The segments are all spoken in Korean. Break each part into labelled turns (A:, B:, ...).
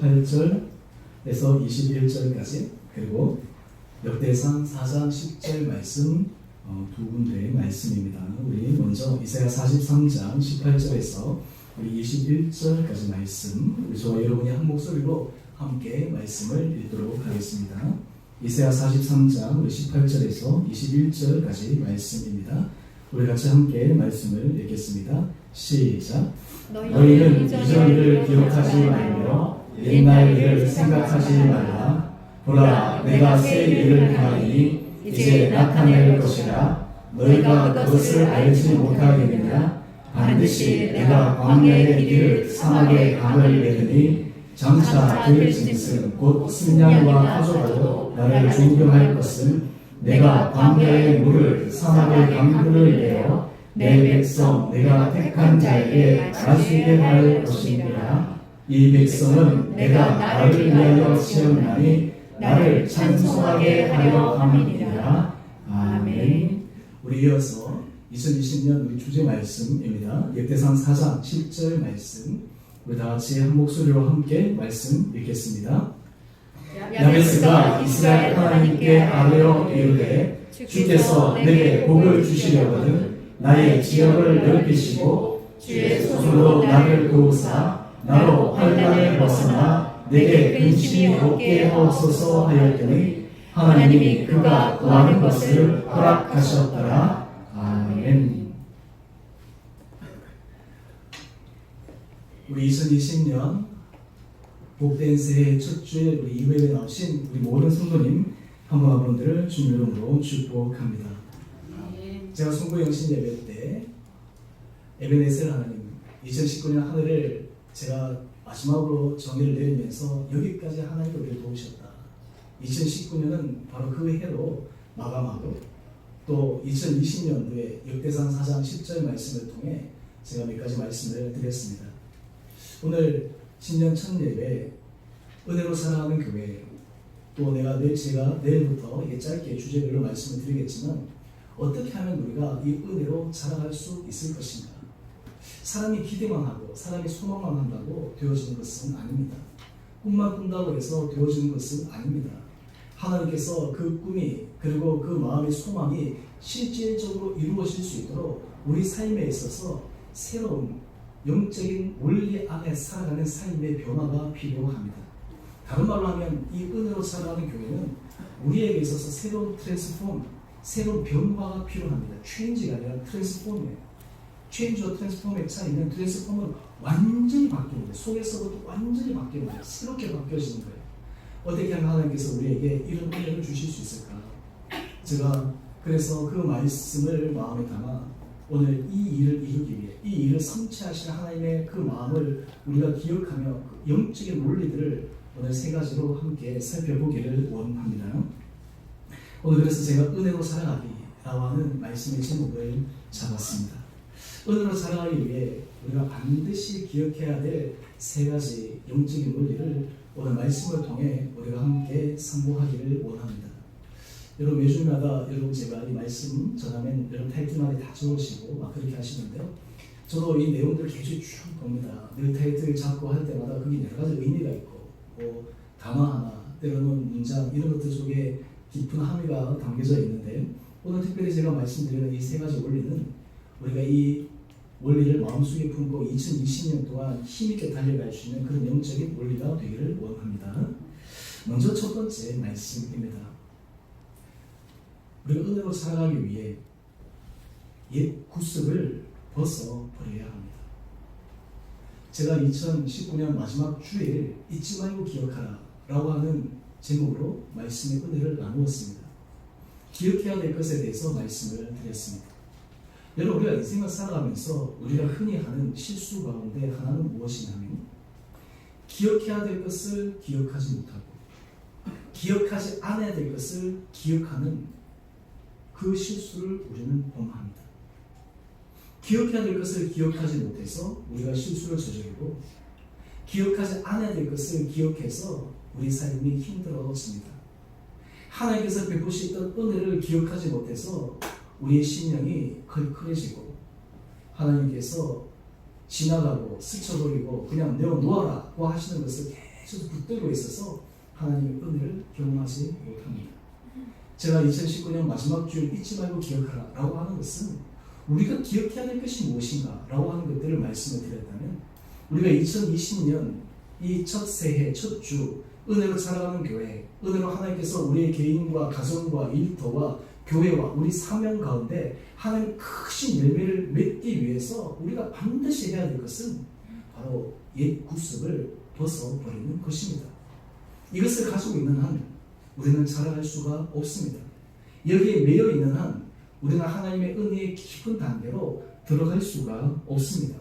A: 18절에서 21절까지, 그리고 역대상 4장 10절 말씀 두 군데의 말씀입니다. 우리 먼저 이사야 43장 18절에서 우리 21절까지 말씀, 우리 저와 여러분이 한 목소리로 함께 말씀을 읽도록 하겠습니다. 이사야 43장 우리 18절에서 21절까지 말씀입니다. 우리 같이 함께 말씀을 읽겠습니다. 시작. 너희는 이전 일을 기억하지 말며 옛날 일을 생각하지 말라. 보라, 내가 새 일을 행하니 이제 나타낼 것이라. 너희가 그것을 알지 못하겠느냐? 반드시 내가 광야의 길을 사막의 강을 내리니 장차 그 짐승 곧 승냥과 가져가도 나를 존경할 것은 내가 광야의 물을 사막의 강들을 내어 내 백성 내가 택한 자에게 마시게 할 것이니라. 이 백성은 내가 나를 위하여 세웠나니 나를 찬송하게 하려 함이니라. 아멘. 우리 이어서 2020년 우리 주제 말씀입니다. 역대상 4장 10절 말씀, 우리 다 같이 한 목소리로 함께 말씀 읽겠습니다. 야베스가 이스라엘 하나님께 아뢰어 이르되 주께서 내게 복을 주시려거든 나의 지역을 넓히시고 주의 손으로 나를 도우사 나로 환난을 벗어나 내게 근심이 없게 하옵소서 하였더니 하나님이 그가 구하는 것을 허락하셨더라. 아멘. 우리 2020년 복된 새해 첫 주에 우리 이후에 나오신 우리 모든 성도님 한 분 한 분들을 주님 이름으로 축복합니다. 제가 송구 영신 예배 때 에베네셀 하나님 2019년 한 해를 제가 마지막으로 정의를 내리면서 여기까지 하나님이 우리를 도우셨다. 2019년은 바로 그 해로 마감하고 또 2020년도에 역대상 4장 10절 말씀을 통해 제가 몇 가지 말씀을 드렸습니다. 오늘 신년 첫 예배 은혜로 살아가는 교회, 또 제가 내일부터 짧게 주제별로 말씀을 드리겠지만 어떻게 하면 우리가 이 은혜로 자라갈 수 있을 것인가. 사람이 기대만 하고 사람이 소망만 한다고 되어지는 것은 아닙니다. 꿈만 꾼다고 해서 되어지는 것은 아닙니다. 하나님께서 그 꿈이 그리고 그 마음의 소망이 실질적으로 이루어질 수 있도록 우리 삶에 있어서 새로운 영적인 원리 안에 살아가는 삶의 변화가 필요합니다. 다른 말로 하면 이 은혜로 살아가는 교회는 우리에게 있어서 새로운 트랜스폼, 새로운 변화가 필요합니다. 체인지가 아니라 트랜스폼이에요. 체인지와 트랜스폼의 차이는 트랜스폼은 완전히 바뀌는 거예요. 속에서부터 완전히 바뀌는 거예요. 새롭게 바뀌어지는 거예요. 어떻게 하면 하나님께서 우리에게 이런 은혜를 주실 수 있을까? 제가 그래서 그 말씀을 마음에 담아 오늘 이 일을 이루기 위해 이 일을 성취하시는 하나님의 그 마음을 우리가 기억하며 그 영적인 원리들을 오늘 세 가지로 함께 살펴보기를 원합니다. 오늘 그래서 제가 은혜로 살아가기라고 하는 말씀의 제목을 잡았습니다. 은혜로 살아가기 위해 우리가 반드시 기억해야 될 세 가지 영적인 원리를 오늘 말씀을 통해 우리가 함께 상고하기를 원합니다. 여러분 매주마다 여러분 제가 이 말씀 전하면 여러분 타이틀만에 다 적으시고 막 그렇게 하시는데요. 저도 이 내용들을 계속 쭉 봅니다. 늘 타이틀 잡고 할 때마다 그게 여러 가지 의미가 있고 단어 하나, 때로는 문장 이런 것들 속에 깊은 함의가 담겨져 있는데 오늘 특별히 제가 말씀드리는 이 세 가지 원리는 우리가 이 원리를 마음속에 품고 2020년 동안 힘있게 달려갈 수 있는 그런 영적인 원리가 되기를 원합니다. 먼저 첫 번째 말씀입니다. 우리가 은혜로 살아가기 위해 옛 구습을 벗어버려야 합니다. 제가 2019년 마지막 주일 잊지 말고 기억하라 라고 하는 제목으로 말씀의 은혜를 나누었습니다. 기억해야 될 것에 대해서 말씀을 드렸습니다. 여러분 우리가 인생을 살아가면서 우리가 흔히 하는 실수 가운데 하나는 무엇이냐면 기억해야 될 것을 기억하지 못하고 기억하지 않아야 될 것을 기억하는 그 실수를 우리는 범합니다. 기억해야 될 것을 기억하지 못해서 우리가 실수를 저지르고 기억하지 않아야 될 것을 기억해서 우리 삶이 힘들어집니다. 하나님께서 베푸시던 은혜를 기억하지 못해서 우리의 심령이 걸걸해지고 하나님께서 지나가고 스쳐버리고 그냥 내어놓아라고 하시는 것을 계속 붙들고 있어서 하나님의 은혜를 경험하지 못합니다. 제가 2019년 마지막 주일 잊지 말고 기억하라 라고 하는 것은 우리가 기억해야 될 것이 무엇인가 라고 하는 것들을 말씀을 드렸다면, 우리가 2020년 이 첫 새해 첫 주 은혜로 살아가는 교회, 은혜로 하나님께서 우리의 개인과 가정과 일터와 교회와 우리 사명 가운데 하나님 크신 열매를 맺기 위해서 우리가 반드시 해야 될 것은 바로 옛 구습을 벗어버리는 것입니다. 이것을 가지고 있는 한 우리는 살아갈 수가 없습니다. 여기에 매여 있는 한 우리는 하나님의 은혜의 깊은 단계로 들어갈 수가 없습니다.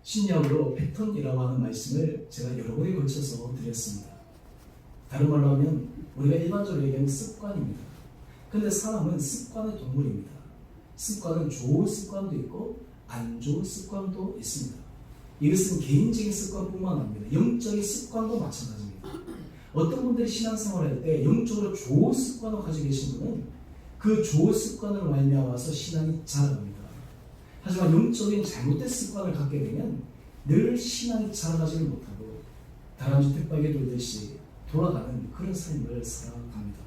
A: 신약으로 패턴이라고 하는 말씀을 제가 여러 번에 걸쳐서 드렸습니다. 다른 말로 하면 우리가 일반적으로 얘기하는 습관입니다. 근데 사람은 습관의 동물입니다. 습관은 좋은 습관도 있고 안 좋은 습관도 있습니다. 이것은 개인적인 습관뿐만 아니라 영적인 습관도 마찬가지입니다. 어떤 분들이 신앙생활을 할 때 영적으로 좋은 습관을 가지고 계신 분은 그 좋은 습관을 말미암아서 신앙이 자라갑니다. 하지만 영적인 잘못된 습관을 갖게 되면 늘 신앙이 자라가지를 못하고 다람쥐 鉄박에 돌듯이 돌아가는 그런 삶을 살아갑니다.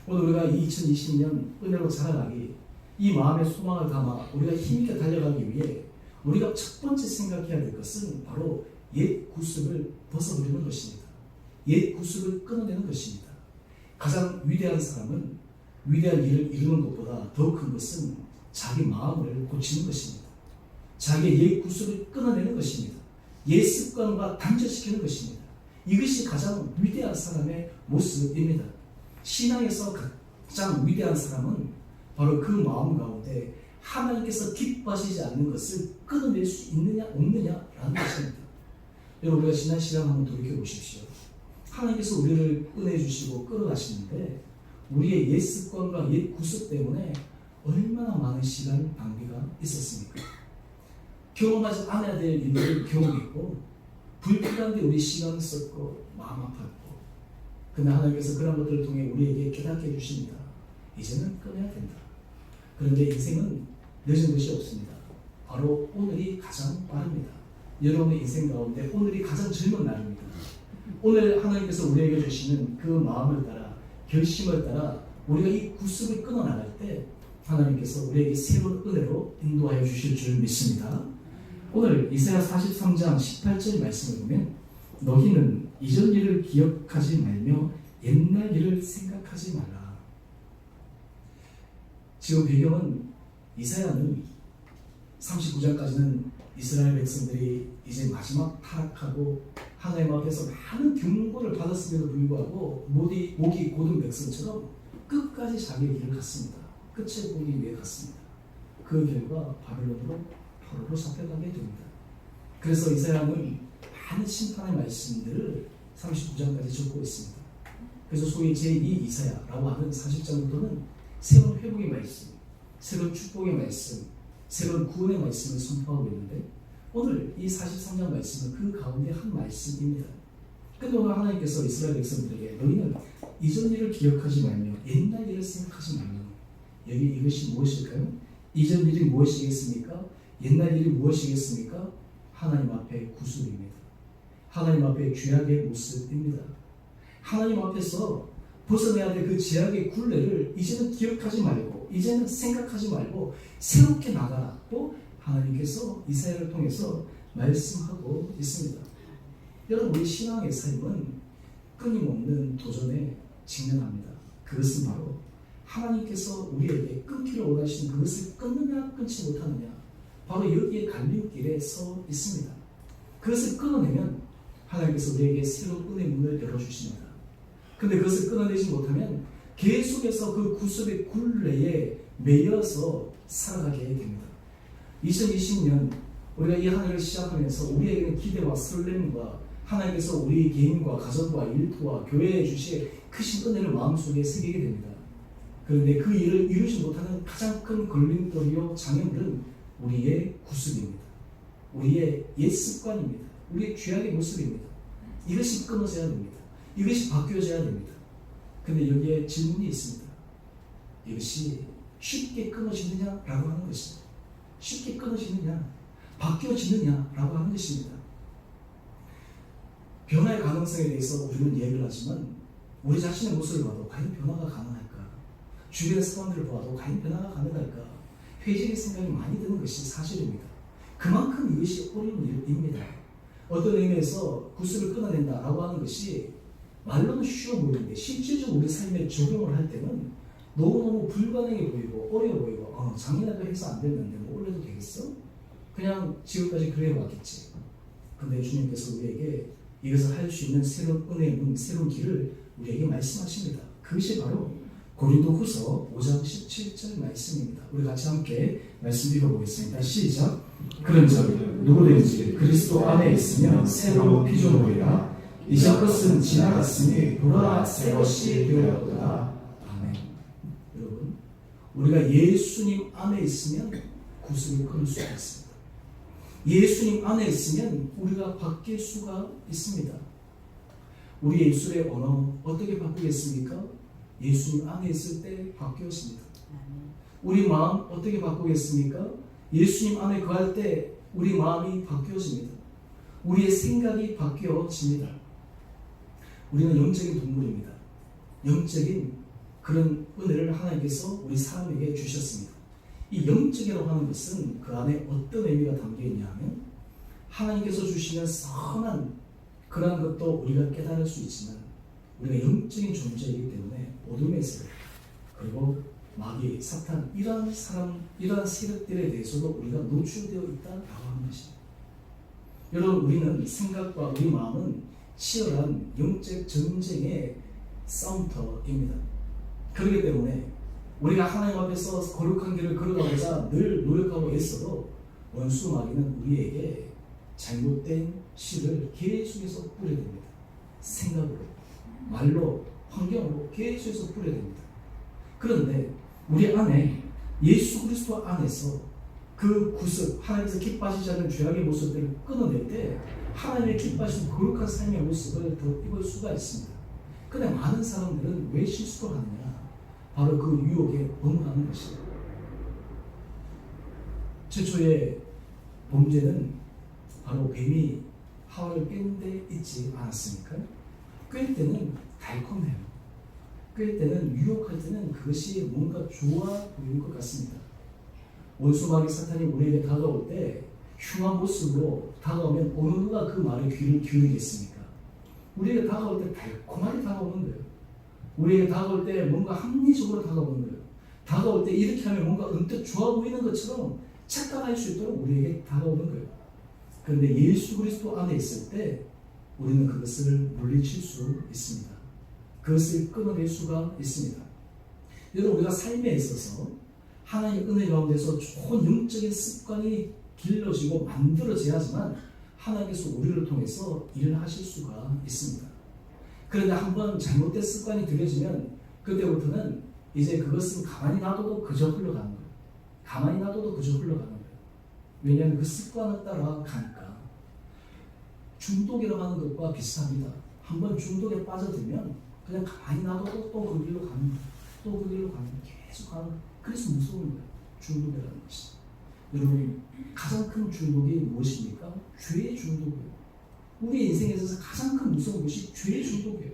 A: 오늘 우리가 2020년 은혜로 자라가기, 이 마음의 소망을 담아 우리가 힘있게 달려가기 위해 우리가 첫 번째 생각해야 될 것은 바로 옛 구습을 벗어버리는 것입니다. 옛 구습을 끊어내는 것입니다. 가장 위대한 사람은 위대한 일을 이루는 것보다 더 큰 것은 자기 마음을 고치는 것입니다. 자기의 옛 구습을 끊어내는 것입니다. 옛 습관과 단절시키는 것입니다. 이것이 가장 위대한 사람의 모습입니다. 신앙에서 가장 위대한 사람은 바로 그 마음 가운데 하나님께서 기뻐하시지 않는 것을 끊어낼 수 있느냐 없느냐라는 것입니다. 여러분, 우리가 지난 시간 한번 돌이켜 보십시오. 하나님께서 우리를 은혜 주시고 끌어가시는데 우리의 옛 습관과 옛 구습 때문에 얼마나 많은 시간 낭비가 있었습니까? 경험하지 않아야 될 일들을 경험했고 불필요한데 우리 시간을 썼고 마음 아팠고, 근데 하나님께서 그런 것들을 통해 우리에게 깨닫게 해주십니다. 이제는 끊어야 된다. 그런데 인생은 늦은 것이 없습니다. 바로 오늘이 가장 빠릅니다. 여러분의 인생 가운데 오늘이 가장 젊은 날입니다. 오늘 하나님께서 우리에게 주시는 그 마음을 따라, 결심을 따라 우리가 이 구습을 끊어나갈 때 하나님께서 우리에게 새로운 은혜로 인도하여 주실 줄 믿습니다. 오늘 이사야 43장 18절 말씀을 보면 너희는 이전 일을 기억하지 말며 옛날 일을 생각하지 말라. 지금 배경은 이사야는 39장까지는 이스라엘 백성들이 이제 마지막 타락하고 하나님 앞에서 많은 경고를 받았음에도 불구하고 목이 곧은 백성처럼 끝까지 자기의 길을 갔습니다. 끝을 보기 위해 갔습니다. 그 결과 바벨론으로 포로로 잡혀가게 됩니다. 그래서 이사야는 많은 심판의 말씀들을 39장까지 적고 있습니다. 그래서 소위 제2 이사야라고 하는 40장부터는 새로운 회복의 말씀, 새로운 축복의 말씀, 새로운 구원의 말씀을 선포하고 있는데 오늘 이 43장 말씀은 그 가운데 한 말씀입니다. 그런데 오늘 하나님께서 이스라엘 백성들에게 너희는 이전 일을 기억하지 말며 옛날 일을 생각하지 말며, 여기 이것이 무엇일까요? 이전 일이 무엇이겠습니까? 옛날 일이 무엇이겠습니까? 하나님 앞에 구습입니다. 하나님 앞에 죄악의 모습입니다. 하나님 앞에서 벗어내야 될 그 죄악의 굴레를 이제는 기억하지 말고, 이제는 생각하지 말고 새롭게 나가라고 하나님께서 이사야를 통해서 말씀하고 있습니다. 여러분, 우리 신앙의 삶은 끊임없는 도전에 직면합니다. 그것은 바로 하나님께서 우리에게 끊기를 원하시는 그것을 끊느냐 끊지 못하느냐, 바로 여기에 갈림길에 서 있습니다. 그것을 끊어내면 하나님께서 우리에게 새로운 은혜의 문을 열어주십니다. 근데 그것을 끊어내지 못하면 계속해서 그 구습의 굴레에 매여서 살아가게 됩니다. 2020년 우리가 이 한 해를 시작하면서 우리에게는 기대와 설렘과 하나님께서 우리 개인과 가정과 일터와 교회에 주실 크신 은혜를 마음속에 새기게 됩니다. 그런데 그 일을 이루지 못하는 가장 큰 걸림돌이요 장애물은 우리의 구습입니다. 우리의 옛 습관입니다. 우리의 죄악의 모습입니다. 이것이 끊어져야 됩니다. 이것이 바뀌어져야 됩니다. 근데 여기에 질문이 있습니다. 이것이 쉽게 끊어지느냐라고 하는 것입니다. 쉽게 끊어지느냐, 바뀌어지느냐라고 하는 것입니다. 변화의 가능성에 대해서 우리는 이야기를 하지만 우리 자신의 모습을 봐도 과연 변화가 가능할까? 주변의 사람들을 봐도 과연 변화가 가능할까? 회의적인 생각이 많이 드는 것이 사실입니다. 그만큼 이것이 어려운 일입니다. 어떤 의미에서 구습을 끊어낸다라고 하는 것이 말로는 쉬워 보이는데 실질적으로 우리 삶에 적용을 할 때는 너무너무 불가능해 보이고 어려워 보이고 작년에도 해서 안 됐는데 뭐 올해도 되겠어? 그냥 지금까지 그래 왔겠지. 근데 주님께서 우리에게 이것을 할 수 있는 새로운 은혜의 문, 새로운 길을 우리에게 말씀하십니다. 그것이 바로 고린도후서 5장 17절 말씀입니다. 우리 같이 함께 말씀 읽어보겠습니다. 시작. 그런즉 누구든지 그리스도 안에 있으면 새로운 피조물이라 이전 것은 지나갔으니 보라 새 것이 되었도다. 아멘. 여러분, 우리가 예수님 안에 있으면 구습을 끊을 수가 있습니다. 예수님 안에 있으면 우리가 바뀔 수가 있습니다. 우리의 입술의 언어 어떻게 바꾸겠습니까? 예수님 안에 있을 때 바뀌었습니다. 우리 마음 어떻게 바꾸겠습니까? 예수님 안에 거할 때 우리 마음이 바뀌어집니다. 우리의 생각이 바뀌어집니다. 우리는 영적인 동물입니다. 영적인 그런 은혜를 하나님께서 우리 사람에게 주셨습니다. 이 영적이라고 하는 것은 그 안에 어떤 의미가 담겨있냐 하면 하나님께서 주시는 선한 그러한 것도 우리가 깨달을 수 있지만 우리가 영적인 존재이기 때문에 어둠의 세력 그리고 마귀, 사탄 이러한 세력들에 대해서도 우리가 노출되어 있다라고 하는 것입니다. 여러분, 우리는 생각과 우리 마음은 치열한 영적 전쟁의 싸움터입니다. 그렇기 때문에 우리가 하나님 앞에서 거룩한 길을 걸어가고자 늘 노력하고 애써도 원수 마귀는 우리에게 잘못된 씨를 계속해서 뿌려댑니다. 생각으로, 말로, 환경으로 계속해서 뿌려댑니다. 그런데 우리 안에 예수 그리스도 안에서 그 구습, 하나님께서 기뻐하시지 않는 죄악의 모습들을 끊어낼 때 하나님의 기뻐하시는 거룩한 삶의 모습을 더 입을 수가 있습니다. 그런데 많은 사람들은 왜 실수를 하느냐? 바로 그 유혹에 범하는 것입니다. 최초의 범죄는 바로 뱀이 하와를 꿰는 데 있지 않았습니까? 꿰 때는 달콤해요. 꿰 때는 유혹할 때는 그것이 뭔가 좋아 보이는 것 같습니다. 원수마귀 사탄이 우리에게 다가올 때 흉한 모습으로 다가오면 어느 누가 그 말에 귀를 기울이겠습니까? 우리에게 다가올 때 달콤하게 다가오는 거예요. 우리에게 다가올 때 뭔가 합리적으로 다가오는 거예요. 다가올 때 이렇게 하면 뭔가 언뜻 좋아 보이는 것처럼 착각할 수 있도록 우리에게 다가오는 거예요. 그런데 예수 그리스도 안에 있을 때 우리는 그것을 물리칠 수 있습니다. 그것을 끊어낼 수가 있습니다. 여러분, 우리가 삶에 있어서 하나님의 은혜 가운데서 좋은 영적인 습관이 길러지고 만들어져야지만 하나님께서 우리를 통해서 일을 하실 수가 있습니다. 그런데 한번 잘못된 습관이 들여지면 그때부터는 이제 그것은 가만히 놔둬도 그저 흘러가는 거예요. 가만히 놔둬도 그저 흘러가는 거예요. 왜냐하면 그 습관을 따라 가니까. 중독이라고 하는 것과 비슷합니다. 한번 중독에 빠져들면 그냥 가만히 놔둬도 또 그 길로 가는 거예요. 또 그 길로 가는 거예요. 계속 가는 거예요. 그래서 무서운 거예요. 중독이라는 것이. 여러분, 가장 큰 중독이 무엇입니까? 죄의 중독이에요. 우리 인생에 있어서 가장 큰 무서운 것이 죄의 중독이에요.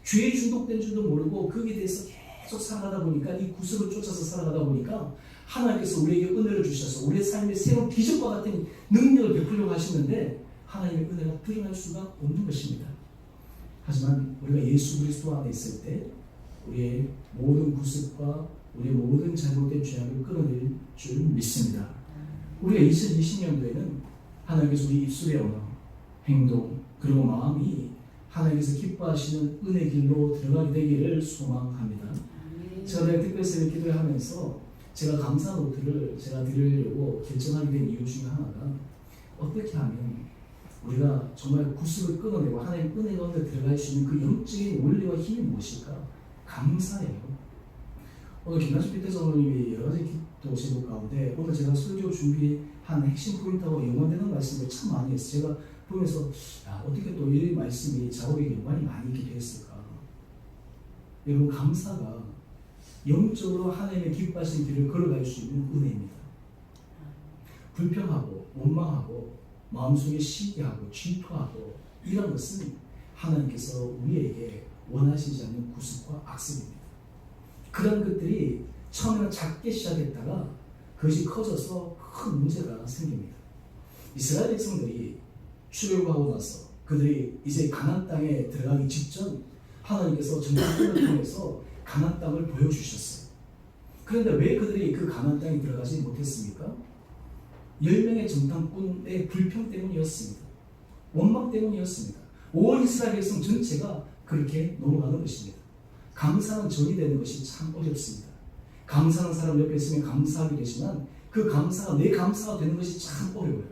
A: 죄에 중독된 줄도 모르고 거기에 대해서 계속 살아가다 보니까 이 구습을 쫓아서 살아가다 보니까 하나님께서 우리에게 은혜를 주셔서 우리의 삶에 새로운 기적과 같은 능력을 베풀려고 하시는데 하나님의 은혜가 드러날 수가 없는 것입니다. 하지만 우리가 예수 그리스도 안에 있을 때 우리의 모든 구습과 우리의 모든 잘못된 죄악을 끊어낼 줄 믿습니다. 우리가 2020년도에는 하나님께서 우리 입술의 언어, 행동, 그리고 마음이 하나님께서 기뻐하시는 은혜 길로 들어가게 되기를 소망합니다. 제가 내가 특별히 기도를 하면서 제가 감사 노트를 제가 드리려고 결정하게 된 이유 중에 하나가 어떻게 하면 우리가 정말 구습을 끊어내고 하나님 은혜 가운데 들어갈 수 있는 그 영적인 원리와 힘이 무엇일까? 감사예요. 오늘 김나주 피터 장로님이 여러 가지 기도 제목 가운데 오늘 제가 설교 준비한 핵심 포인트하고 연관되는 말씀을 참 많이 했어요. 제가 보면서 어떻게 또 이 말씀이 작업에 연관이 많이 있게 되었을까? 여러분, 감사가 영적으로 하나님의 기뻐하시는 길을 걸어갈 수 있는 은혜입니다. 불평하고 원망하고 마음속에 시기하고 질투하고 이런 것은 하나님께서 우리에게 원하시지 않는 구습과 악습입니다. 그런 것들이 처음에는 작게 시작했다가 그것이 커져서 큰 문제가 생깁니다. 이스라엘 백성들이 출애굽하고 나서 그들이 이제 가나안 땅에 들어가기 직전 하나님께서 정탐꾼을 통해서 가나안 땅을 보여주셨어요. 그런데 왜 그들이 그 가나안 땅에 들어가지 못했습니까? 10명의 정탐꾼의 불평 때문이었습니다. 원망 때문이었습니다. 온 이스라엘 백성 전체가 그렇게 넘어가는 것입니다. 감사는 전이 되는 것이 참 어렵습니다. 감사하는 사람 옆에 있으면 감사하게 되지만 그 감사가 내 감사가 되는 것이 참 어려워요.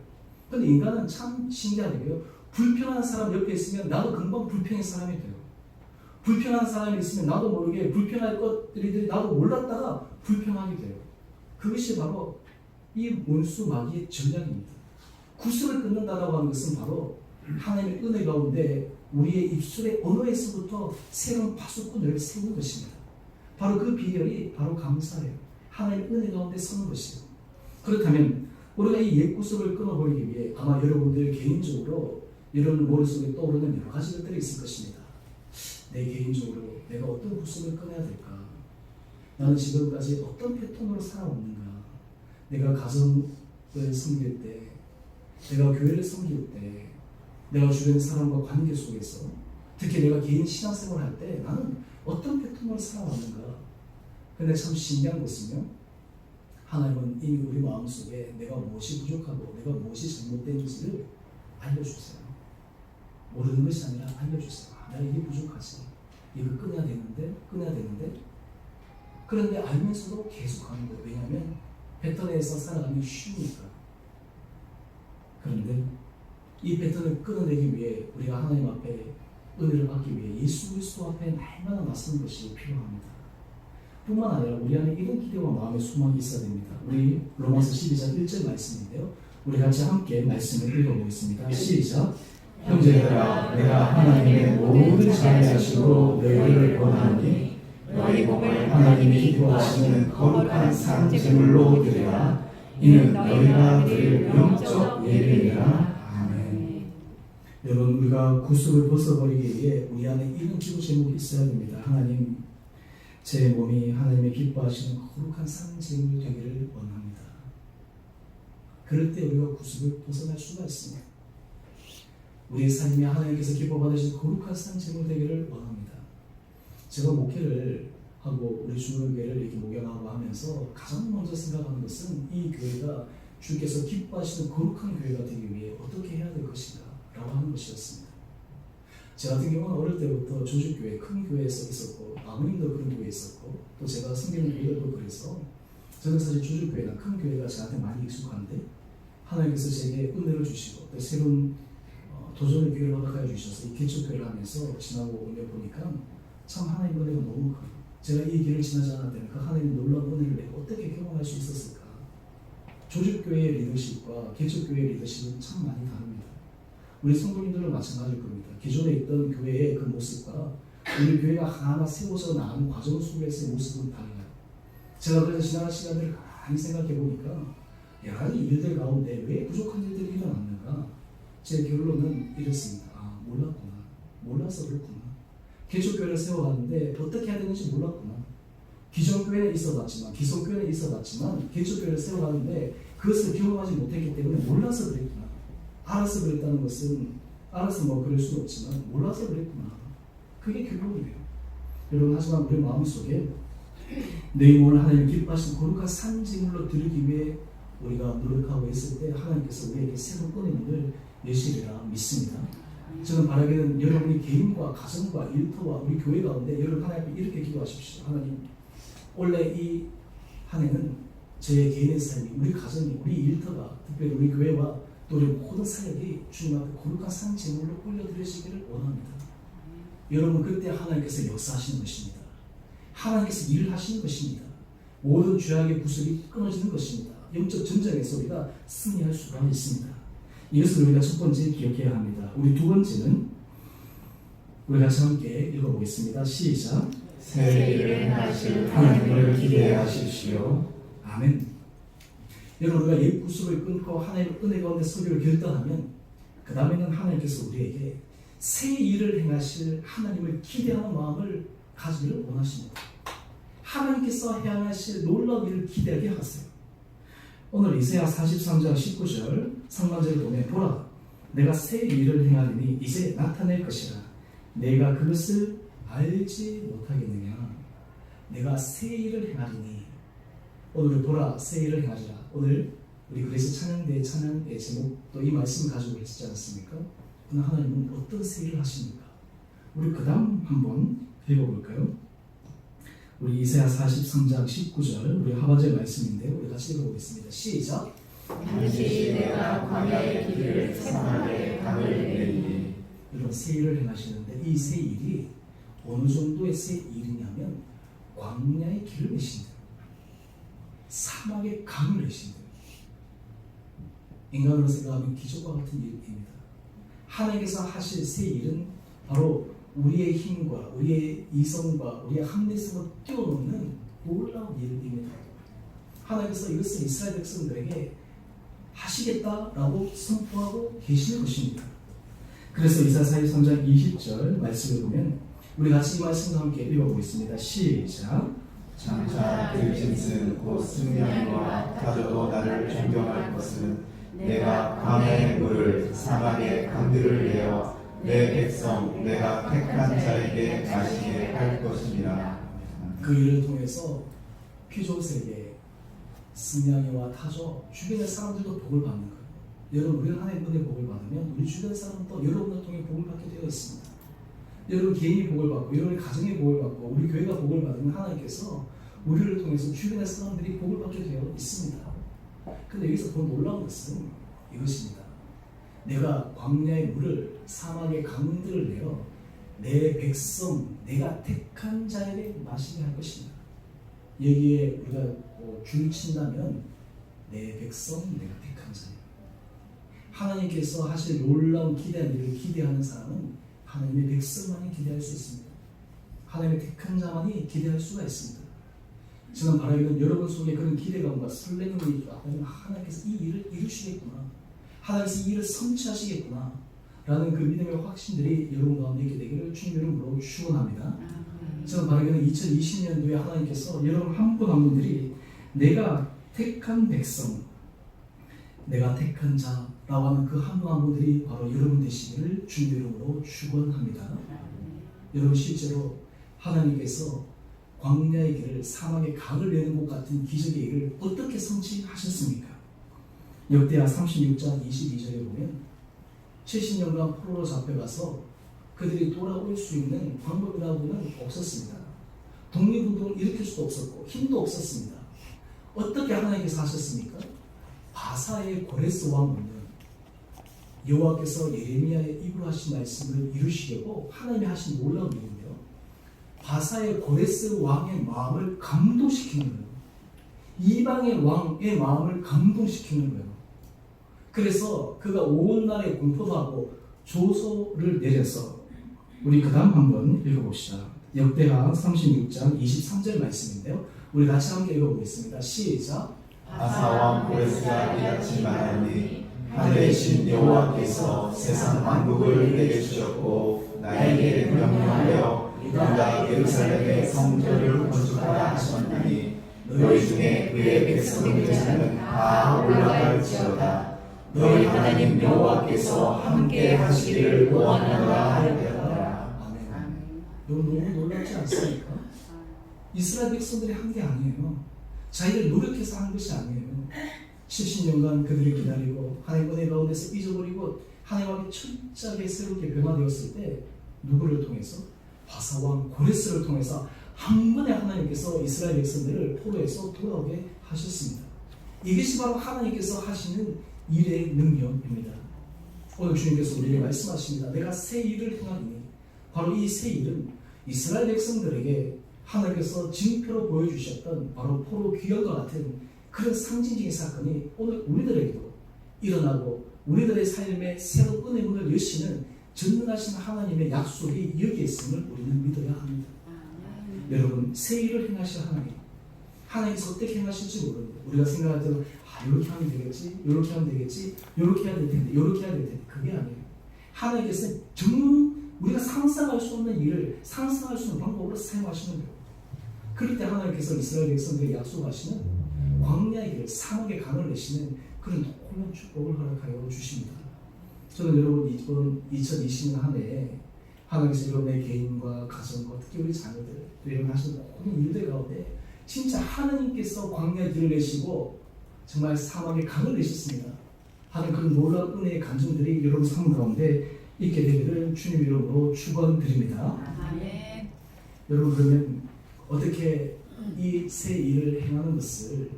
A: 그런데 인간은 참 신기하게요. 불평하는 사람 옆에 있으면 나도 금방 불평의 사람이 돼요. 불평하는 사람이 있으면 나도 모르게 불평할 것들이 나도 몰랐다가 불평하게 돼요. 그것이 바로 이 원수 마귀의 전략입니다. 구습을 끊는다라고 하는 것은 바로 하나님의 은혜 가운데 우리의 입술의 언어에서부터 새로운 파수꾼을 세우는 것입니다. 바로 그 비결이 바로 감사예요. 하나님의 은혜 가운데 서는 것이에요. 그렇다면 우리가 이 옛 구습을 끊어버리기 위해 아마 여러분들 개인적으로 여러분 머릿속에 떠오르는 여러 가지 것들이 있을 것입니다. 내 개인적으로 내가 어떤 구습을 끊어야 될까? 나는 지금까지 어떤 패턴으로 살아왔는가? 내가 가정을 섬길 때, 내가 교회를 섬길 때, 내가 주변 사람과 관계 속에서 특히 내가 개인 신앙생활을 할 때 나는 어떤 패턴으로 살아왔는가? 근데 참 신기한 것은요, 하나님은 이미 우리 마음속에 내가 무엇이 부족하고 내가 무엇이 잘못된지를 알려주세요. 모르는 것이 아니라 알려주세요. 나 이게 부족하지. 이거 끊어야 되는데. 그런데 알면서도 계속 하는 거예요. 왜냐하면 패턴에서 살아가기 쉬우니까. 그런데 이 패턴을 끊어내기 위해 우리가 하나님 앞에 은혜를 받기 위해 예수 그리스도 앞에 날마다 나서는 것이 필요합니다. 뿐만 아니라 우리 안에 이런 기대와 마음의 소망이 있어야 됩니다. 우리 로마서 12장 1절 말씀인데요. 우리 같이 함께 말씀을 읽어보겠습니다. 시작. 형제들아, 내가 하나님의 모든 자비하심으로 너희를 권하노니 너희 몸을 하나님이 기뻐하시는 거룩한 상제물로 드리라. 이는 너희가 드릴 영적 예배니라. 아멘. 여러분, 우리가 구습을 벗어버리기 위해 우리 안에 이런 기도 제목이 있어야 됩니다. 하나님, 제 몸이 하나님의 기뻐하시는 거룩한 상제물 되기를 원합니다. 그럴 때 우리가 구습을 벗어날 수가 있습니다. 우리의 삶이 하나님께서 기뻐받으신 거룩한 상제물 되기를 원합니다. 제가 목회를 하고 우리 주교회를 이렇게 목양하고 하면서 가장 먼저 생각하는 것은 이 교회가 주께서 기뻐하시는 거룩한 교회가 되기 위해 어떻게 해야 될 것인가 라고 하는 것이었습니다. 제 같은 경우는 어릴 때부터 조직교회, 큰 교회에서 있었고 아버님도 그런 교회에 있었고 또 제가 섬기는 교회도 그래서 저는 사실 조직교회나 큰 교회가 저한테 많이 익숙한데 하나님께서 제게 은혜를 주시고 또 새로운 도전의 기회를 허락하여 주셔서 이 개척교회를 하면서 지나고 오며 보니까 참 하나님의 은혜가 너무 커요. 제가 이 길을 지나지 않았다면 그 하나님의 놀라운 은혜를 내가 어떻게 경험할 수 있었을까? 조직교회의 리더십과 개척교회의 리더십은 참 많이 다릅니다. 우리 성도님들도 마찬가지일 겁니다. 기존에 있던 교회의 그 모습과 우리 교회가 하나하나 세워져 나가는 과정 속에서의 모습은 달라요. 제가 그래서 지나간 시간들을 많이 생각해 보니까 여러 가지 일들 가운데 왜 부족한 일들이 일어났는가? 제 결론은 이렇습니다. 아, 몰랐구나. 몰라서 그렇구나. 개척교회를 세워갔는데 어떻게 해야 되는지 몰랐구나. 기존교회는 있어봤지만 개척교회를 세워갔는데 그것을 경험하지 못했기 때문에 몰라서 그랬구나. 알아서 그랬다는 것은 알아서 뭐 그럴 수는 없지만 몰라서 그랬구나. 그게 결론이에요. 여러분, 하지만 우리 마음속에 내 몸을 하나님 기뻐하시는 거룩한 상징물로 드리기 위해 우리가 노력하고 있을 때 하나님께서 우리에게 새로운 은혜 문을 여시리라 믿습니다. 저는 바라기는 여러분이 개인과 가정과 일터와 우리 교회 가운데 여러분 하나님 앞에 이렇게 기도하십시오. 하나님, 원래 이 한 해는 저의 개인의 삶이, 우리 가정이, 우리 일터가, 특별히 우리 교회와 또 우리 모든 사역이 주님 앞에 거룩한 상제물로 올려드리시기를 원합니다. 여러분, 그때 하나님께서 역사하시는 것입니다. 하나님께서 일을 하시는 것입니다. 모든 죄악의 구슬이 끊어지는 것입니다. 영적 전쟁에서 우리가 승리할 수가 있습니다. 이것을 우리가 첫 번째 기억해야 합니다. 우리 두 번째는 우리 같이 함께 읽어보겠습니다. 시작.
B: 새 일을 하실 하나님을 기대하십시오.
A: 아멘. 여러분, 우리가 옛 구습을 끊고 하나님의 은혜 가운데 서기를 결단하면 그 다음에는 하나님께서 우리에게 새 일을 행하실 하나님을 기대하는 마음을 가지기를 원하십니다. 하나님께서 행하실 놀라운 일을 기대하게 하세요. 오늘 이사야 43장 19절 상반절을 보면 보라 내가 새 일을 행하리니 이제 나타낼 것이라 내가 그것을 알지 못하겠느냐. 내가 새 일을 행하리니 오늘 보라 새 일을 행하리라. 오늘 우리 그래서 찬양대의 찬양의 제목도 이 말씀을 가지고 있지 않습니까? 그러나 하나님은 어떤 새 일을 하십니까? 우리 그 다음 한번 읽어볼까요? 우리 이사야 43장 19절 우리 하반절 말씀인데 우리 같이 읽어보겠습니다. 시작.
B: 다시 내가 광야의 길을 새하게 강을 내리니.
A: 여러분 새 일을 행하시는데 이 새 일이 어느 정도의 새 일이냐면 광야의 길을 내신다. 사막의 강을 내신다. 인간으로 생각하면 기적과 같은 일입니다. 하나님께서 하실 새 일은 바로 우리의 힘과 우리의 이성과 우리의 합리성을 뛰어넘는 놀라운 일입니다. 하나님께서 이것을 이스라엘 백성들에게 하시겠다라고 선포하고 계시는 것입니다. 그래서 이사야 43장 20절 말씀을 보면 우리 같이 이 말씀과 함께 읽어보겠습니다. 시작.
B: 장차 그 짐승 곧 승냥이와 타조도 나를 존경할 것은 내가 광야의 물을 사막의 강들을 내어 내 백성 내가 택한 자에게 마시게 할 것이니라.
A: 그 일을 통해서 피조세계 승냥이와 타조 주변의 사람들도 복을 받는 거예요. 여러분 우리가 하나님의 은혜 복을 받으면 우리 주변 사람도 여러분을 통해 복을 받게 되어 있습니다. 여러분 개인이 복을 받고 여러분 가정이 복을 받고 우리 교회가 복을 받으면 하나님께서 우리를 통해서 주변의 사람들이 복을 받게 되어 있습니다. 근데 여기서 더 놀라운 것은 이것입니다. 내가 광야의 물을 사막의 강들을 내어 내 백성 내가 택한 자에게 마시게 할 것입니다. 여기에 우리가 줄 친다면 내 백성 내가 택한 자예요. 하나님께서 하실 놀라운 기대한 일을 기대하는 사람은 하나님의 백성만이 기대할 수 있습니다. 하나님의 택한 자만이 기대할 수가 있습니다. 저는 바라기는 여러분 속에 그런 기대감과 설렘이 있다. 하나님께서 이 일을 이루시겠구나. 하나님께서 이 일을 성취하시겠구나. 라는 그 믿음의 확신들이 여러분 가운데 있게 되기를 주님 이름으로 축원합니다. 저는 바라기는 2020년도에 하나님께서 여러분 한 분 한 분들이 내가 택한 백성, 내가 택한 자라고 하는 그 한 분 한 분들이 바로 여러분 되시기를 주님 이름으로 축원합니다. 여러분 실제로 하나님께서 광야의 길을 사막의 강을 내는 것 같은 기적의 일을 어떻게 성취하셨습니까? 역대하 36장 22절에 보면 70년간 포로로 잡혀가서 그들이 돌아올 수 있는 방법이라고는 없었습니다. 독립운동을 일으킬 수도 없었고 힘도 없었습니다. 어떻게 하나님께서 하셨습니까? 바사의 고레스 왕은 여호와께서 예레미야의 입으로 하신 말씀을 이루시려고 하나님이 하신 놀라운 일인데요. 바사의 고레스 왕의 마음을 감동시키는 거예요. 이방의 왕의 마음을 감동시키는 거예요. 그래서 그가 온 나라에 공포도 하고 조소를 내려서 우리 그 다음 한번 읽어봅시다. 역대하 36장 23절 말씀인데요. 우리 같이 함께 읽어보겠습니다. 시작.
B: 바사왕 고레스가 이같이 말하니 하늘의 신 여호와께서 세상 만국을 내게 주셨고 나에게 명령하여 유다 예루살렘의 성전을 건축하라 하셨나니 너희 중에 그의 백성이 되는 자는 다 올라갈지어다. 너희 하나님 여호와께서 함께 하시기를 원하노라 하였더라.
A: 아멘. 너무 놀랍지 않습니까? 이스라엘 백성들이 한 게 아니에요. 자기를 노력해서 한 것이 아니에요. 70년간 그들을 기다리고 하나님 은혜 가운데서 잊어버리고 하나님 앞에 철저하게 새롭게 변화되었을 때 누구를 통해서? 바사왕 고레스를 통해서 한 번에 하나님께서 이스라엘 백성들을 포로에서 돌아오게 하셨습니다. 이것이 바로 하나님께서 하시는 일의 능력입니다. 오늘 주님께서 우리에게 말씀하십니다. 내가 새 일을 행하니 바로 이 새 일은 이스라엘 백성들에게 하나님께서 징표로 보여주셨던 바로 포로 귀환과 같은 그런 상징적인 사건이 오늘 우리들에게도 일어나고 우리들의 삶에 새로운 은혜 문을 여시는 전능하신 하나님의 약속이 여기에 있음을 우리는 믿어야 합니다. 여러분 새 일을 행하실 하나님께서 어떻게 행하실지 모릅니다. 우리가 생각할 때는 이렇게 하면 되겠지, 이렇게 하면 되겠지, 이렇게 해야 될 텐데, 이렇게 해야 될 텐데 그게 아니에요. 하나님께서는 상상할 수 없는 일을 상상할 수 없는 방법으로 사용하시는 거예요. 그럴 때 하나님께서 이스라엘 백성들에게 약속하시는 광야의 길, 사막의 강을 내시는 그런 놀라운 축복을 허락하여 주십니다. 저는 여러분 이번 2020년 한 해에 하나님께서 여러분의 개인과 가정과 특히 우리 자녀들 여러분 하시는 모든 일들 가운데 진짜 하나님께서 광야의 길을 내시고 정말 사막의 강을 내셨습니다. 하는 그런 놀라운 은혜의 감정들이 여러분 삶 가운데 있게 되기를 주님 이름으로 축원드립니다.
C: 아멘.
A: 여러분 그러면 어떻게 이 새 일을 행하는 것을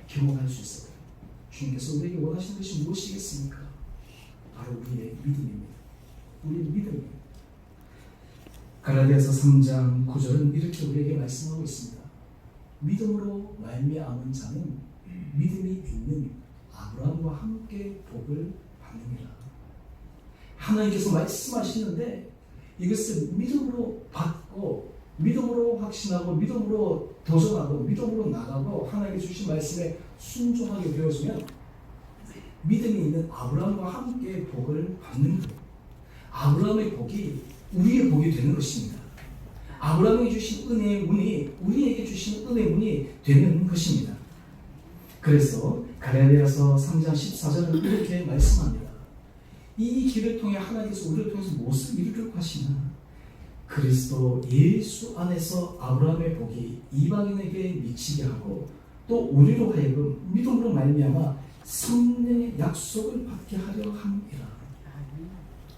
A: 경험할 수 있을까요? 주님께서 우리에게 원하시는 것이 무엇이겠습니까? 바로 우리의 믿음입니다. 우리의 믿음입니다. 갈라디아서 3장 9절은 이렇게 우리에게 말씀하고 있습니다. 믿음으로 말미암은 자는 믿음이 있는 아브라함과 함께 복을 받느니라. 하나님께서 말씀하시는데 이것을 믿음으로 받고 믿음으로 확신하고 믿음으로 도전하고 믿음으로 나가고 하나님께 주신 말씀에 순종하게 되어지면 믿음이 있는 아브라함과 함께 복을 받는 거예요. 아브라함의 복이 우리의 복이 되는 것입니다. 아브라함에게 주신 은혜의 문이 우리에게 주신 은혜의 문이 되는 것입니다. 그래서 갈라디아서 3장 14절은 이렇게 말씀합니다. 이 길을 통해 하나님께서 우리를 통해서 무엇을 이루려고 하시나? 그리스도 예수 안에서 아브라함의 복이 이방인에게 미치게 하고 또 우리로 하여금 믿음으로 말미암아 성령의 약속을 받게 하려 함이라.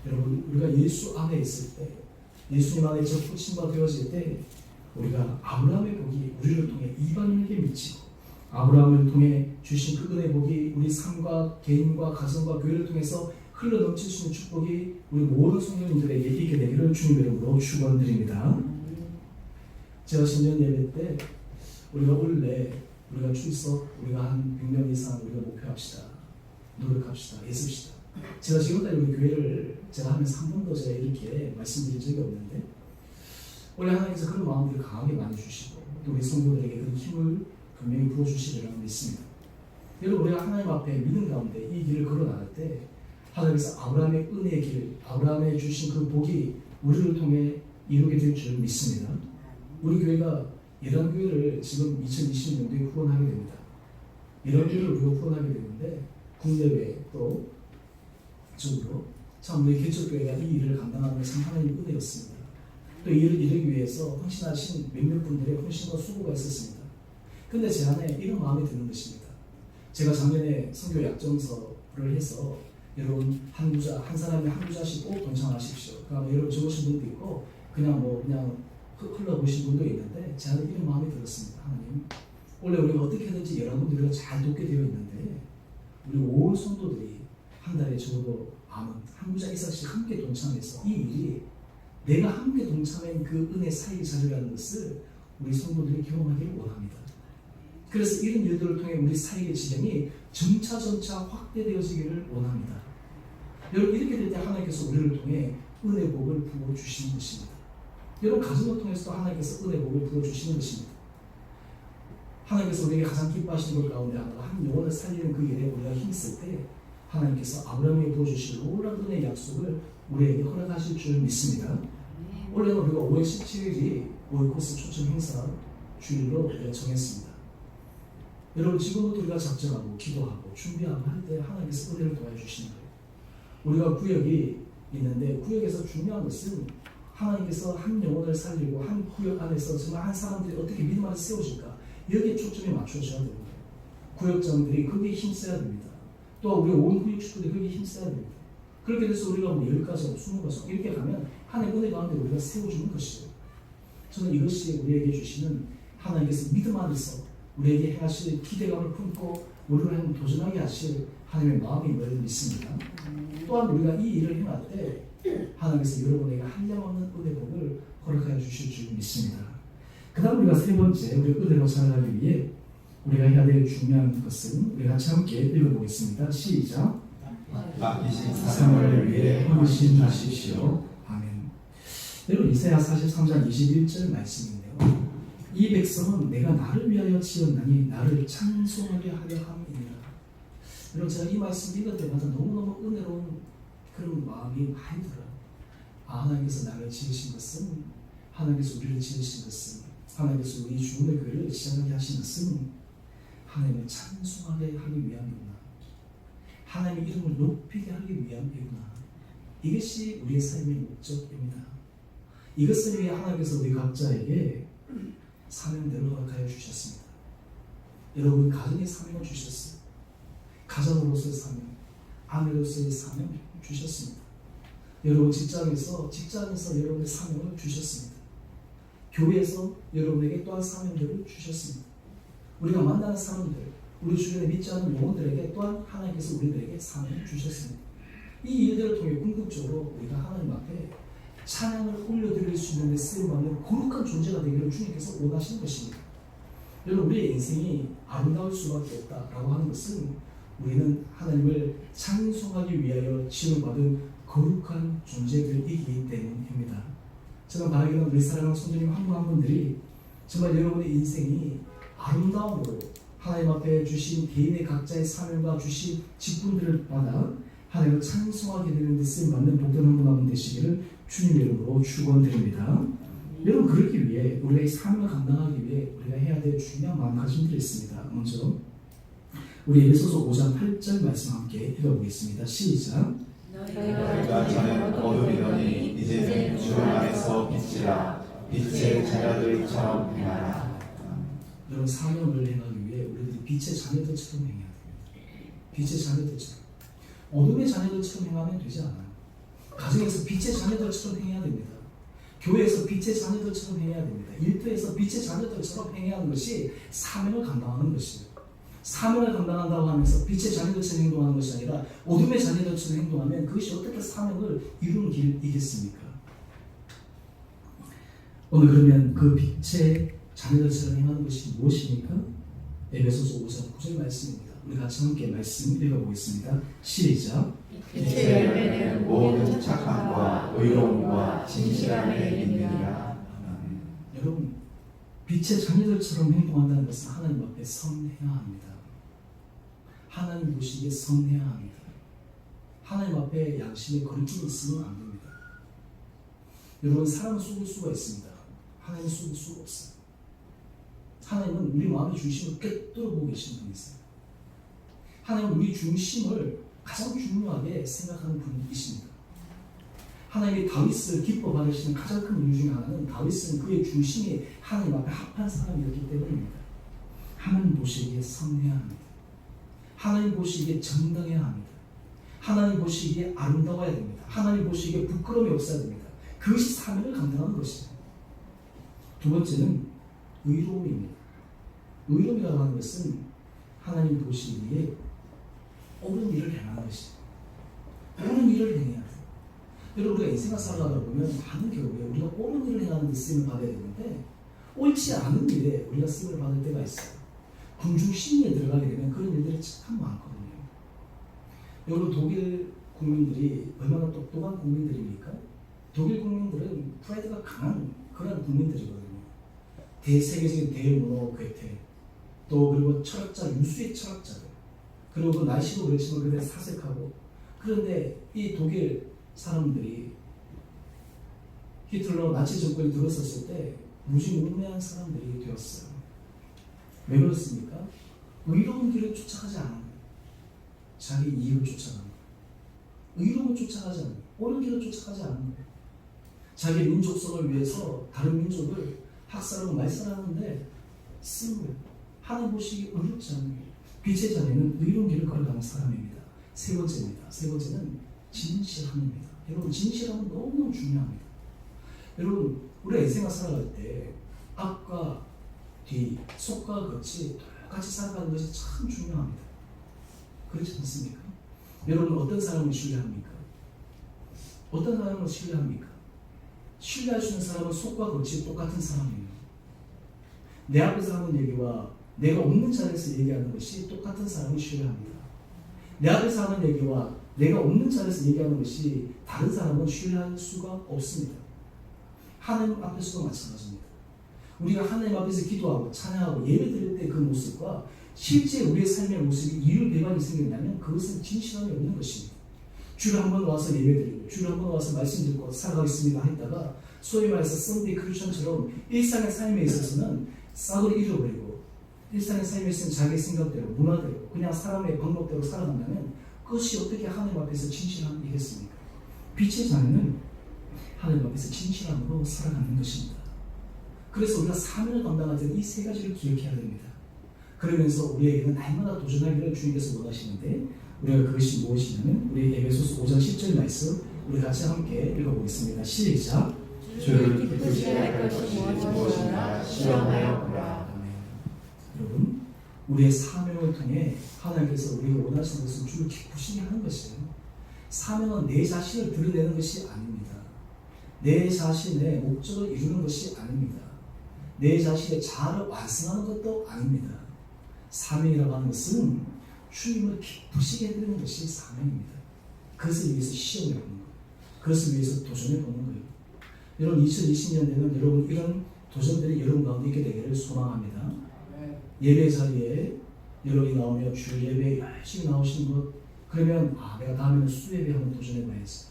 A: 여러분 우리가 예수 안에 있을 때 예수님 안에 접붙임바 되어질 때 우리가 아브라함의 복이 우리를 통해 이방인에게 미치고 아브라함을 통해 주신 그 은혜의 복이 우리 삶과 개인과 가정과 교회를 통해서 흘러 넘칠 수 있는 축복이 우리 모든 성도님들에게 있게 되기를 주님 이름으로 축원드립니다. 제가 신년 예배 때 우리가 원래 우리가 출석 우리가 한 100명 이상 우리가 목표합시다. 노력합시다. 애씁시다. 제가 지금까지 우리 교회를 제가 하면서 한 번도 제가 이렇게 말씀드린 적이 없는데 원래 하나님께서 그런 마음들을 강하게 많이 주시고 또 우리 성도들에게 그런 힘을 분명히 부어주시리라고 믿습니다. 여러분 우리가 하나님 앞에 믿음 가운데 이 길을 걸어 나갈 때 하나님께서 아브라함의 은혜의 길, 아브라함의 주신 그 복이 우리를 통해 이루게 될 줄 믿습니다. 우리 교회가 이런 교회를 지금 2020년도에 후원하게 됩니다. 이런 교회를 우리가 후원하게 되는데 국내외 또 쪽으로 참 우리 개척교회가 이 일을 감당하는 것은 하나님의 은혜였습니다. 또 이 일을 이루기 위해서 헌신하신 몇몇 분들의 헌신과 수고가 있었습니다. 근데 제 안에 이런 마음이 드는 것입니다. 제가 작년에 선교 약정서를 해서 여러분 한 사람이 한 부자씩 꼭 동참하십시오. 그러면 여러분 적으신 분도 있고 그냥 흘러보신 분도 있는데 제 안에 이런 마음이 들었습니다. 하나님 원래 우리가 어떻게든지 여러분들 우리가 잘 돕게 되어 있는데 우리 온 성도들이 한 달에 적어도 한 부자 이상씩 함께 동참해서 이 일이 내가 함께 동참한 그 은혜 사역의 자리라는 것을 우리 성도들이 경험하기를 원합니다. 그래서 이런 일들을 통해 우리 사역의 지경이 점차 확대되어지기를 원합니다. 여러분 이렇게 될 때 하나님께서 우리를 통해 은혜 복을 부어주시는 것입니다. 여러분 가정을 통해서도 하나님께서 은혜 복을 부어주시는 것입니다. 하나님께서 우리에게 가장 기뻐하시는 것 가운데 하나가 한 영혼을 살리는 그 일에 우리가 힘쓸 때 하나님께서 아브라함에게 부어주실 놀라운 은혜의 약속을 우리에게 허락하실 줄 믿습니다. 원래는 우리가 5월 17일이 오이코스 초청 행사 주일로 정했습니다. 여러분 지금부터 우리가 작정하고 기도하고 준비하고 할 때 하나님께서 은혜를 도와주시는 거예요. 우리가 구역이 있는데 구역에서 중요한 것은 하나님께서 한 영혼을 살리고 한 구역 안에서 정말 한 사람들이 어떻게 믿음 안에 세워질까 여기에 초점이 맞춰져야 됩니다. 구역장들이 거기에 힘써야 됩니다. 또 우리 온 구역 축구들이 거기에 힘써야 됩니다. 그렇게 돼서 우리가 10가정, 20가정 이렇게 가면 하나님의 은혜 가운데 우리가 세워주는 것이에요. 저는 이것이 우리에게 주시는 하나님께서 믿음 안에서 우리에게 행하실 기대감을 품고 우리를 도전하게 하실 하나님의 마음인 것을 믿습니다. 또한 우리가 이 일을 행할 때 하나님께서 여러분에게 한량없는 은혜 복을 허락하여 주실 줄 믿습니다. 그 다음 우리가 세 번째 우리 은혜로 살아가기 위해 우리가 해야 될 중요한 것은 우리 같이 함께 읽어보겠습니다. 시작.
B: 맡기신 사명을 위해
A: 헌신하십시오. 아멘. 여러분 이사야 43장 21절 말씀인데요. 이 백성은 내가 나를 위하여 지었나니 나를 찬송하게 하려 함이니라. 여러분 제가 이 말씀 읽을 때마다 너무너무 은혜로운 그런 마음이 많이 들어요. 하나님께서 나를 지으신 것은, 하나님께서 우리를 지으신 것은, 하나님께서 우리 죽음의 교회를 시작하게 하신 것은 하나님을 찬송하게 하기 위함이구나. 하나님의 이름을 높이게 하기 위함이구나. 이것이 우리의 삶의 목적입니다. 이것을 위해 하나님께서 우리 각자에게 사명대로 허락하여 주셨습니다. 여러분, 가정의 사명을 주셨어요. 가정으로서의 사명, 아내로서의 사명 주셨습니다. 여러분, 직장에서 여러분의 사명을 주셨습니다. 교회에서 여러분에게 또한 사명들을 주셨습니다. 우리가 만나는 사람들, 우리 주변에 믿지 않는 영혼들에게 또한 하나님께서 우리들에게 사명을 주셨습니다. 이 일들을 통해 궁극적으로 우리가 하나님 앞에 찬양을 올려드릴 수 있는 데 쓰임받는 거룩한 존재가 되기를 주님께서 원하시는 것입니다. 여러분, 우리의 인생이 아름다울 수밖에 없다라고 하는 것은 우리는 하나님을 찬송하기 위하여 지음받은 거룩한 존재들이기 때문입니다. 제가 바라기는 우리 사랑하는 성도님 한 분 한 분들이 정말 여러분의 인생이 아름다움으로 하나님 앞에 주신 개인의 각자의 사명과 주신 직분들을 받아 하나님을 찬송하게 되는 데 쓰임받는 복된 한 분 한 분 되시기를 주님 이름으로 축원드립니다. 여러분, 그러기 위해 우리가 이 사명을 감당하기 위해 우리가 해야 될 중요한 마음가짐들이 있습니다. 먼저 우리 에베소서 5장 8절 말씀 함께 읽어보겠습니다. 시작.
B: 너희가 전에 어둠이더니 이제는 주 안에서 빛이라. 빛의 자녀들처럼 행하라.
A: 여러분, 사명을 행하기 위해 우리들이 빛의 자녀들처럼 행해야 됩니다. 빛의 자녀들처럼. 어둠의 자녀들처럼 행하면 되지 않아요. 가정에서 빛의 자녀들처럼 행해야 됩니다. 교회에서 빛의 자녀들처럼 행해야 됩니다. 일터에서 빛의 자녀들처럼 행해야 하는 것이 사명을 감당하는 것이에요. 사명을 감당한다고 하면서 빛의 자녀들처럼 행동하는 것이 아니라 어둠의 자녀들처럼 행동하면 그것이 어떻게 사명을 이루는 길이겠습니까? 오늘 그러면 그 빛의 자녀들처럼 행하는 것이 무엇입니까? 에베소서 5장 9절 말씀입니다. 우리 같이 함께 말씀 읽어보겠습니다. 시작.
B: 빛의 열매는 모든 착함과 의로움과 진실함에 있느니라.
A: 여러분, 빛의 자녀들처럼 행동한다는 것은 하나님 앞에 선해야 합니다. 하나님 보시기에 선해야 합니다. 하나님 앞에 양심의 거리낌이 있으면 안 됩니다. 여러분, 사람은 속을 수가 있습니다. 하나님은 속을 수가 없어요. 하나님은 우리 마음의 중심을 꿰뚫어 보고 계시는 분이세요. 하나님은 우리 중심을 가장 중요하게 생각하는 분이십니다. 하나님이 다윗을 기뻐 받으시는 가장 큰 이유 중에 하나는 다윗은 그의 중심이 하나님 앞에 합한 사람이었기 때문입니다. 하나님 보시기에 선해야 합니다. 하나님 보시기에 정당해야 합니다. 하나님 보시기에 아름다워야 됩니다. 하나님 보시기에 부끄러움이 없어야 됩니다. 그것이 사명을 감당하는 것입니다. 두 번째는 의로움입니다. 의로움이라고 하는 것은 하나님 보시기에 옳은 일을 행하는 것입니다. 옳은 일을 행해야 돼요. 여러분, 우리가 인생을 살아가다 보면 많은 경우에 우리가 옳은 일을 행하는 데 쓰임을 받아야 되는데 옳지 않은 일에 우리가 쓰임을 받을 때가 있어요. 군중 심리에 들어가게 되면 그런 일들이 참 많거든요. 여러분, 독일 국민들이 얼마나 똑똑한 국민들입니까? 독일 국민들은 프라이드가 강한 그런 국민들이거든요. 세계적인 대문호 괴테, 또 그리고 철학자, 유수의 철학자들, 그리고 그 날씨도 그렇지만 그들이 사색하고, 그런데 이 독일 사람들이 히틀러 나치 정권이 들어섰을 때 무지몽매한 사람들이 되었어요. 왜 그렇습니까? 의로운 길을 쫓아가지 않은 거예요. 자기 이익을 쫓아가는 거예요. 의로움을 쫓아가지 않는 거예요. 옳은 길을 쫓아가지 않는 거예요. 자기 민족성을 위해서 다른 민족을 학살하고 말살하는데 쓴 거예요. 하나님 보시기 의롭지 않은 거예요. 빛의 자녀는 의로운 길을 걸어가는 사람입니다. 세 번째입니다. 세 번째는 진실함입니다. 여러분, 진실함은 너무너무 중요합니다. 여러분, 우리가 인생을 살아갈 때 앞과 뒤, 속과 겉이 똑같이 살아가는 것이 참 중요합니다. 그렇지 않습니까? 여러분, 어떤 사람을 신뢰합니까? 어떤 사람을 신뢰합니까? 신뢰할 수 있는 사람은 속과 겉이 똑같은 사람이에요. 내 앞에서 하는 얘기와 내가 없는 자리에서 얘기하는 것이 똑같은 사람을 신뢰합니다. 내 앞에서 하는 얘기와 내가 없는 자리에서 얘기하는 것이 다른 사람은 신뢰할 수가 없습니다. 하나님 앞에서도 마찬가지입니다. 우리가 하나님 앞에서 기도하고 찬양하고 예배드릴 때 그 모습과 실제 우리의 삶의 모습이 이율배반이 생긴다면 그것은 진실함이 없는 것입니다. 주일 한번 와서 예배드리고 주일 한번 와서 말씀 듣고 살아가겠습니다 했다가 소위 말해서 썬데이 크리스천처럼 일상의 삶에 있어서는 싹을 잊어버리고 일상의 삶에 있으면 자기 생각대로 문화대로 그냥 사람의 방법대로 살아간다면 그것이 어떻게 하나님 앞에서 진실함이겠습니까? 빛의 자녀는 하나님 앞에서 진실함으로 살아가는 것입니다. 그래서 우리가 사명을 감당할 때는 이 세 가지를 기억해야 됩니다. 그러면서 우리에게는 날마다 도전하기를 주님께서 원하시는데 우리가 그것이 무엇이냐면 우리 에베소서 5장 10절 말씀 우리 같이 함께 읽어보겠습니다. 시작.
B: 주를 기쁘시게 할 것이 무엇인가 시험하여 보라.
A: 여러분, 우리의 사명을 통해 하나님께서 우리가 원하시는 것은 주를 기쁘시게 하는 것이에요. 사명은 내 자신을 드러내는 것이 아닙니다. 내 자신의 목적을 이루는 것이 아닙니다. 내 자신의 자아를 완성하는 것도 아닙니다. 사명이라고 하는 것은 주님을 기쁘시게 해드리는 것이 사명입니다. 그것을 위해서 시험해 보는 거예요. 그것을 위해서 도전해 보는 거예요. 여러분 2020년에는 여러분 이런 도전들이 여러분 가운데 있게 되기를 소망합니다. 예배 자리에 여러분이 나오며 주 예배에 열심히 나오시는 것 그러면 내가 다음에는 수예배 한번 도전해 봐야지.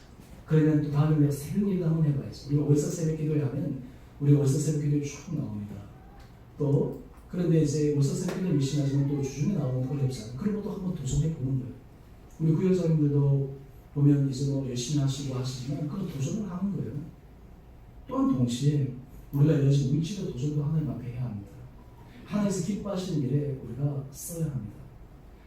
A: 그러면 또 다음에 내가 새벽 예배 한번 해봐야지. 우리가 월서 새벽 기도회 하면 우리가 월서 새벽 기도에 쭉 나옵니다. 또 그런데 이제 월서 새벽 기도에 미신하지만 또 주중에 나오는 어렵잖아요. 그런 것도 한번 도전해 보는 거예요. 우리 구역장님들도 보면 이제 뭐 열심히 하시고 하시지만 그런 도전을 하는 거예요. 또한 동시에 우리가 여지 물질의 도전도 하나님 앞에 해야 합니다. 하나님께서 기뻐하시는 일에 우리가 써야 합니다.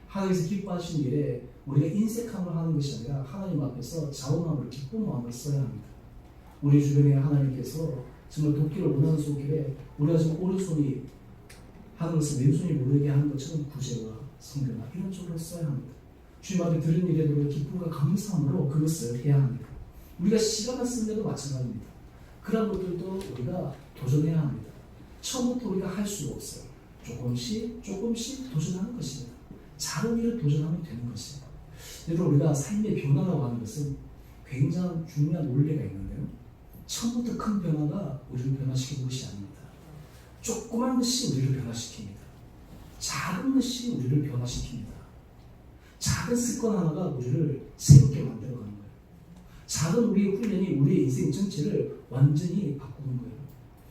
A: 하나님께서 기뻐하시는 일에 우리가 인색함을 하는 것이 아니라 하나님 앞에서 자원함을 기쁜 마음을 써야 합니다. 우리 주변에 하나님께서 정말 돕기를 원하는 손길에 우리가 지금 오른손이 하는 것을 왼손이 모르게 하는 것처럼 구제와 성교나 이런 쪽으로 써야 합니다. 주님 앞에 들은 일에 우리가 기쁨과 감사함으로 그것을 해야 합니다. 우리가 시간을 쓰는 데도 마찬가지입니다. 그런 것들도 우리가 도전해야 합니다. 처음부터 우리가 할 수가 없어요. 조금씩 도전하는 것입니다. 작은 일을 도전하면 되는 것입니다. 여러분 우리가 삶의 변화라고 하는 것은 굉장히 중요한 원리가 있는데요. 처음부터 큰 변화가 우리를 변화시키는 것이 아닙니다. 조그만 것이 우리를 변화시킵니다. 작은 것이 우리를 변화시킵니다. 작은 습관 하나가 우리를 새롭게 만들어가는 거예요. 작은 우리의 훈련이 우리의 인생 전체를 완전히 바꾸는 거예요.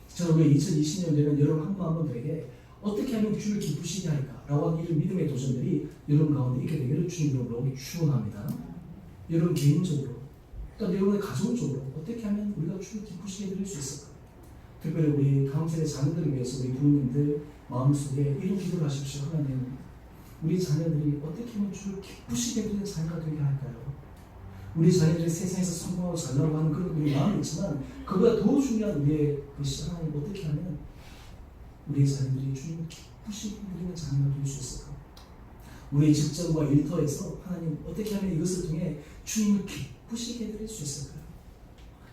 A: 저는 우리 2020년 되면 여러분 한 분 한 분들에게 어떻게 하면 주를 기쁘시게 할까라고 하는 이런 믿음의 도전들이 여러분 가운데 있게 되기를 주님으로 축원합니다. 여러분 개인적으로 또 여러분의 가정적으로 어떻게 하면 우리가 주를 기쁘시게 해드릴 수 있을까? 특별히 우리 가운데 자녀들을 위해서 우리 부모님들 마음속에 이런 기도를 하십시오. 하나님, 우리 자녀들이 어떻게 하면 주를 기쁘시게 해드리는 자녀가 되게 할까요? 우리 자녀들이 세상에서 성공하고 잘나가고 하는 그런 우리 마음이 있지만 그보다 더 중요한 우리의 것이 하나님 어떻게 하면 우리의 자녀들이 주님을 기쁘시게 해드리는 자녀가 될 수 있을까? 우리의 직장과 일터에서 하나님 어떻게 하면 이것을 통해 주님을 기쁘시게 해드릴 수 있을까요?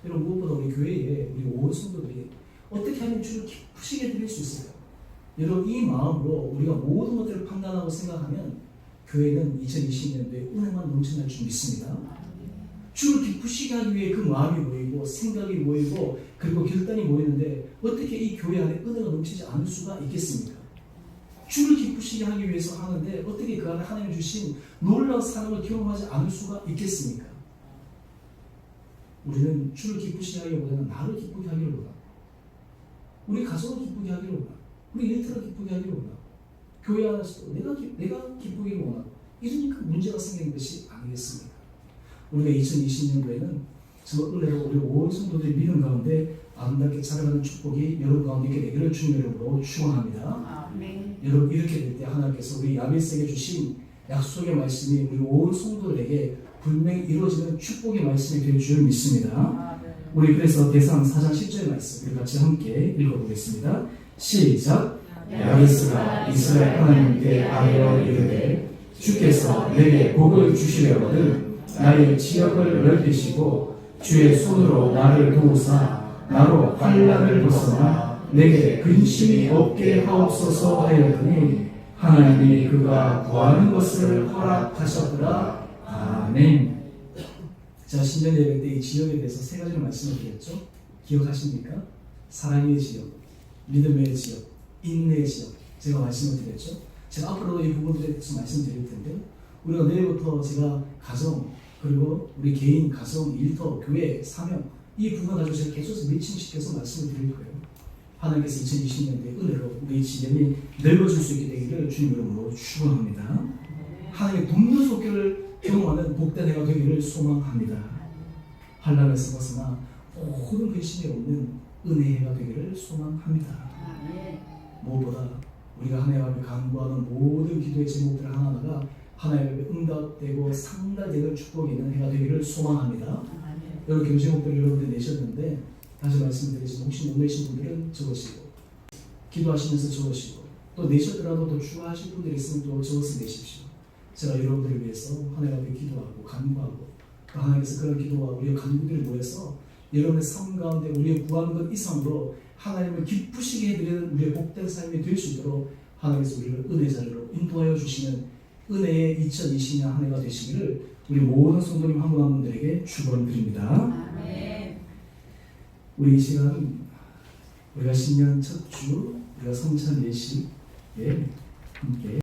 A: 여러분 무엇보다 우리 교회에 우리 온 성도들이 어떻게 하면 주를 기쁘시게 해드릴 수 있을까요? 여러분 이 마음으로 우리가 모든 것들을 판단하고 생각하면 교회는 2020년도에 은혜만 넘쳐날 줄 믿습니다. 주를 기쁘시게 하기 위해 그 마음이 모이고 생각이 모이고 그리고 결단이 모이는데 어떻게 이 교회 안에 은혜가 넘치지 않을 수가 있겠습니까? 주를 기쁘시게 하기 위해서 하는데 어떻게 그 안에 하나님 주신 놀라운 사랑을 경험하지 않을 수가 있겠습니까? 우리는 주를 기쁘시게 하기보다는 나를 기쁘게 하기를 원합니다. 우리 가정을 기쁘게 하기를 원합니다. 우리 일터를 기쁘게 하기를 원합니다. 교회 안에서도 내가 기쁘기를 원하고 이러니까 문제가 생기는 것이 아니겠습니까? 우리가 2020년도에는 정말 은혜로 우리 온 성도들의 믿음 가운데 아름답게 자라가는 축복이 여러분 가운데 있게 되기를 주님 이름으로 축원합니다. 여러분 이렇게 될 때 하나님께서 우리 야베스에게 주신 약속의 말씀이 우리 온 성도들에게 분명히 이루어지는 축복의 말씀이 될 줄 믿습니다. 우리 그래서 대상 4장 10절 말씀 우리 같이 함께 읽어보겠습니다. 시작. 야베스가 이스라엘 하나님께 아뢰어 이르되 주께서 내게 복을 주시려거든 나의 지역을 넓히시고 주의 손으로 나를 도우사 나로 환난을 벗어나 내게 근심이 없게 하옵소서 하였더니 하나님이 그가 구하는 것을 허락하셨더라. 아멘. 자, 신년 예배 때 이 지역에 대해서 세 가지를 말씀을 드렸죠. 기억하십니까? 사랑의 지역, 믿음의 지역, 인내의 지역 제가 말씀을 드렸죠. 제가 앞으로도 이 부분들에 대해서 말씀드릴 텐데 우리가 내일부터 제가 가정 그리고 우리 개인, 가정, 일터, 교회, 사명 이 부분을 가지고 제가 계속 매칭시켜서 말씀을 드릴 거예요. 하나님께서 2020년도에 은혜로 우리 지경이 넓어질 수 있게 되기를 주님 이름으로 축원합니다. 하나님의 돕는 손길을 경험하는 복된 해가 되기를 소망합니다. 환난에서 벗어나 모든 근심이 없는 은혜의 해가 되기를 소망합니다. 무엇보다 우리가 하나님 앞에 간구하는 모든 기도의 제목들 하나하나가 하나님 앞에 응답되고 상달되는 축복이 있는 해가 되기를 소망합니다. 여러 교제 제목들을 여러분들 내셨는데 다시 말씀드리지만 혹시 못 내신 분들은 적으시고 기도하시면서 적으시고 또 내셨더라도 더 추가하실 분들이 있으면 또 적어서 내십시오. 제가 여러분들을 위해서 하나님 앞에 기도하고 간구하고 또 하나님께서 그런 기도와 우리의 간구들이 모여서 여러분의 삶 가운데 우리의 구하는 것 이상으로 하나님을 기쁘시게 해드리는 우리의 복된 삶이 될 수 있도록 하나님께서 우리를 은혜 자리로 인도하여 주시는 은혜의 2020년 한 해가 되시기를 우리 모든 성도님 한 분 한 분들에게 축원드립니다. 우리 이 시간 우리가 신년 첫 주 우리가 성찬 예식에 함께